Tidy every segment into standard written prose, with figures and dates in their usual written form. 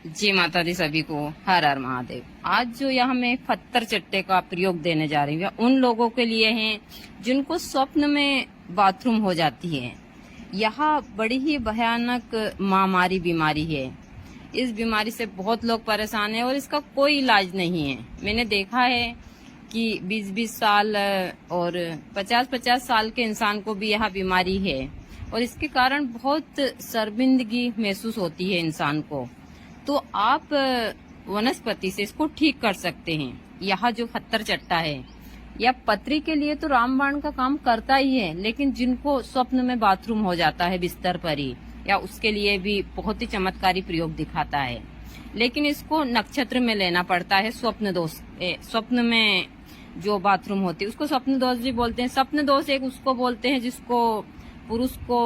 जी माता दी सभी को हर हर महादेव। आज जो यहाँ मैं पत्थर चट्टे का प्रयोग देने जा रही हूँ उन लोगों के लिए हैं जिनको स्वप्न में बाथरूम हो जाती है। यह बड़ी ही भयानक महामारी बीमारी है। इस बीमारी से बहुत लोग परेशान हैं और इसका कोई इलाज नहीं है। मैंने देखा है कि 20-20 साल और 50-50 साल के इंसान को भी यह बीमारी है और इसके कारण बहुत शर्मिंदगी महसूस होती है इंसान को। तो आप वनस्पति से इसको ठीक कर सकते हैं। यह जो पत्थर चट्टा है या पतरी के लिए तो रामबाण का काम करता ही है, लेकिन जिनको स्वप्न में बाथरूम हो जाता है बिस्तर पर ही, या उसके लिए भी बहुत ही चमत्कारी प्रयोग दिखाता है। लेकिन इसको नक्षत्र में लेना पड़ता है। स्वप्न दोष, स्वप्न में जो बाथरूम होती है उसको स्वप्न दोष भी बोलते हैं। स्वप्न दोष एक उसको बोलते हैं जिसको पुरुष को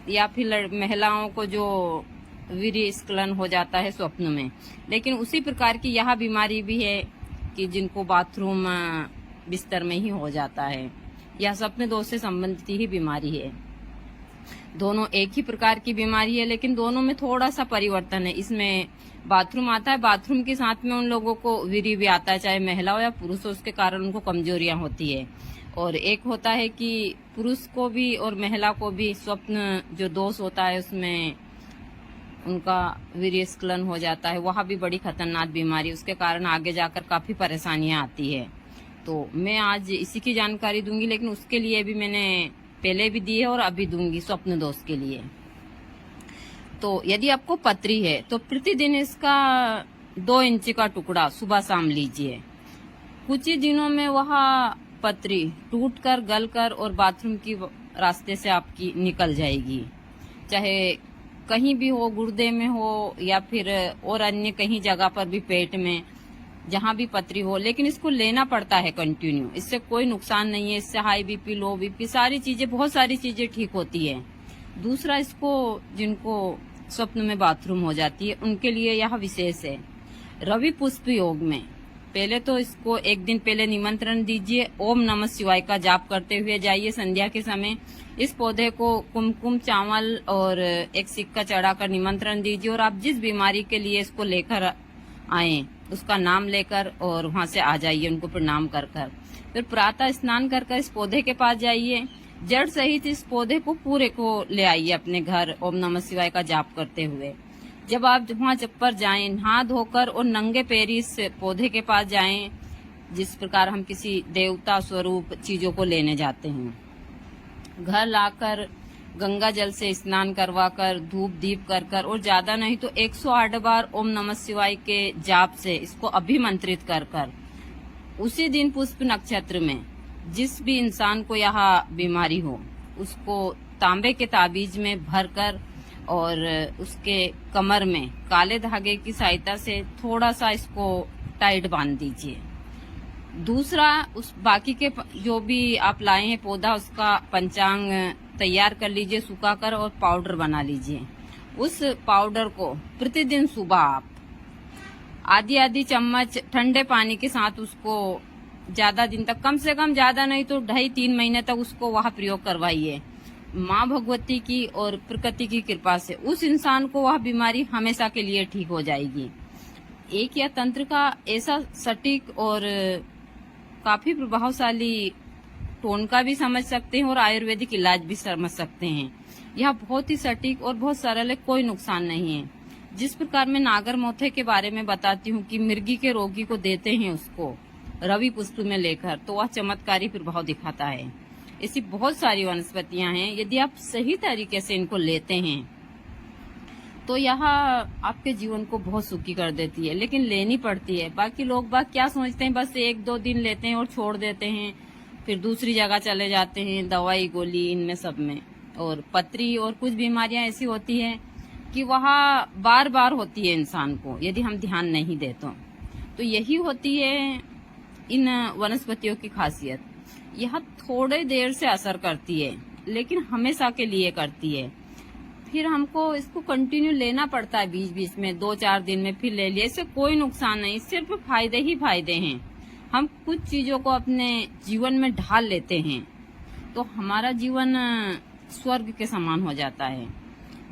या फिर महिलाओं को जो वीर्य स्खलन हो जाता है स्वप्न में। लेकिन उसी प्रकार की यह बीमारी भी है कि जिनको बाथरूम बिस्तर में ही हो जाता है। यह स्वप्न दोष से संबंधित ही बीमारी है। दोनों एक ही प्रकार की बीमारी है, लेकिन दोनों में थोड़ा सा परिवर्तन है। इसमें बाथरूम आता है, बाथरूम के साथ में उन लोगों को वीर्य भी आता है, चाहे महिला हो या पुरुष हो, उसके कारण उनको कमजोरियां होती है। और एक होता है कि पुरुष को भी और महिला को भी स्वप्न जो दोष होता है उसमें उनका वीर्य स्खलन हो जाता है। वह भी बड़ी खतरनाक बीमारी, उसके कारण आगे जाकर काफी परेशानियां आती है। तो मैं आज इसी की जानकारी दूंगी, लेकिन उसके लिए भी मैंने पहले भी दी है और अभी दूंगी स्वप्न दोष के लिए। तो यदि आपको पतरी है तो प्रतिदिन इसका 2 इंच का टुकड़ा सुबह शाम लीजिए। कुछ ही दिनों में वह पतरी टूटकर गलकर और बाथरूम की रास्ते से आपकी निकल जाएगी। चाहे कहीं भी हो, गुर्दे में हो या फिर और अन्य कहीं जगह पर भी, पेट में, जहां भी पतरी हो। लेकिन इसको लेना पड़ता है कंटिन्यू। इससे कोई नुकसान नहीं है। इससे हाई बीपी, लो बीपी, सारी चीजें, बहुत सारी चीजें ठीक होती है। दूसरा, इसको जिनको स्वप्न में बाथरूम हो जाती है उनके लिए यह विशेष है। रवि पुष्प योग में पहले तो इसको एक दिन पहले निमंत्रण दीजिए। ओम नमः शिवाय का जाप करते हुए जाइए संध्या के समय। इस पौधे को कुमकुम, चावल और एक सिक्का चढ़ाकर निमंत्रण दीजिए और आप जिस बीमारी के लिए इसको लेकर आए उसका नाम लेकर और वहां से आ जाइए, उनको प्रणाम कर कर। फिर प्रातः स्नान कर इस पौधे के पास जाइए। जड़ सहित इस पौधे को पूरे को ले आइए अपने घर, ओम नमः शिवाय का जाप करते हुए। जब आप वहां पर जाएं, नहा धोकर और नंगे पैर इस पौधे के पास जाएं, जिस प्रकार हम किसी देवता स्वरूप चीजों को लेने जाते हैं। घर लाकर गंगा जल से स्नान करवाकर, धूप दीप कर और ज्यादा नहीं तो 108 बार ओम नमः शिवाय के जाप से इसको अभिमंत्रित कर उसी दिन पुष्प नक्षत्र में जिस भी इंसान को यह बीमारी हो उसको तांबे के ताबीज में भरकर और उसके कमर में काले धागे की सहायता से थोड़ा सा इसको टाइट बांध दीजिए। दूसरा, उस बाकी के जो भी आप लाए हैं पौधा, उसका पंचांग तैयार कर लीजिए, सुखाकर और पाउडर बना लीजिए। उस पाउडर को प्रतिदिन सुबह आप आधी चम्मच ठंडे पानी के साथ उसको ज्यादा दिन तक, कम से कम ज्यादा नहीं तो 2.5-3 महीने तक उसको वह प्रयोग करवाइए। माँ भगवती की और प्रकृति की कृपा से उस इंसान को वह बीमारी हमेशा के लिए ठीक हो जाएगी। एक या तंत्र का ऐसा सटीक और काफी प्रभावशाली टोनका भी समझ सकते हैं और आयुर्वेदिक इलाज भी समझ सकते हैं। यह बहुत ही सटीक और बहुत सरल है, कोई नुकसान नहीं है। जिस प्रकार मैं नागर मोथे के बारे में बताती हूँ कि मिर्गी के रोगी को देते हैं उसको रवि पुष्प में लेकर, तो वह चमत्कारी प्रभाव दिखाता है। ऐसी बहुत सारी वनस्पतियां हैं, यदि आप सही तरीके से इनको लेते हैं तो यह आपके जीवन को बहुत सुखी कर देती है। लेकिन लेनी पड़ती है। बाकी लोग बात क्या सोचते हैं, बस 1-2 दिन लेते हैं और छोड़ देते हैं, फिर दूसरी जगह चले जाते हैं, दवाई गोली इनमें सब में। और पतरी और कुछ बीमारियां ऐसी होती है कि वह बार बार होती है इंसान को, यदि हम ध्यान नहीं देते तो यही होती है इन वनस्पतियों की खासियत। यह थोड़े देर से असर करती है लेकिन हमेशा के लिए करती है। फिर हमको इसको कंटिन्यू लेना पड़ता है, बीच बीच में 2-4 दिन में फिर ले लिया। इससे कोई नुकसान नहीं, सिर्फ फायदे ही फायदे हैं। हम कुछ चीजों को अपने जीवन में ढाल लेते हैं तो हमारा जीवन स्वर्ग के समान हो जाता है।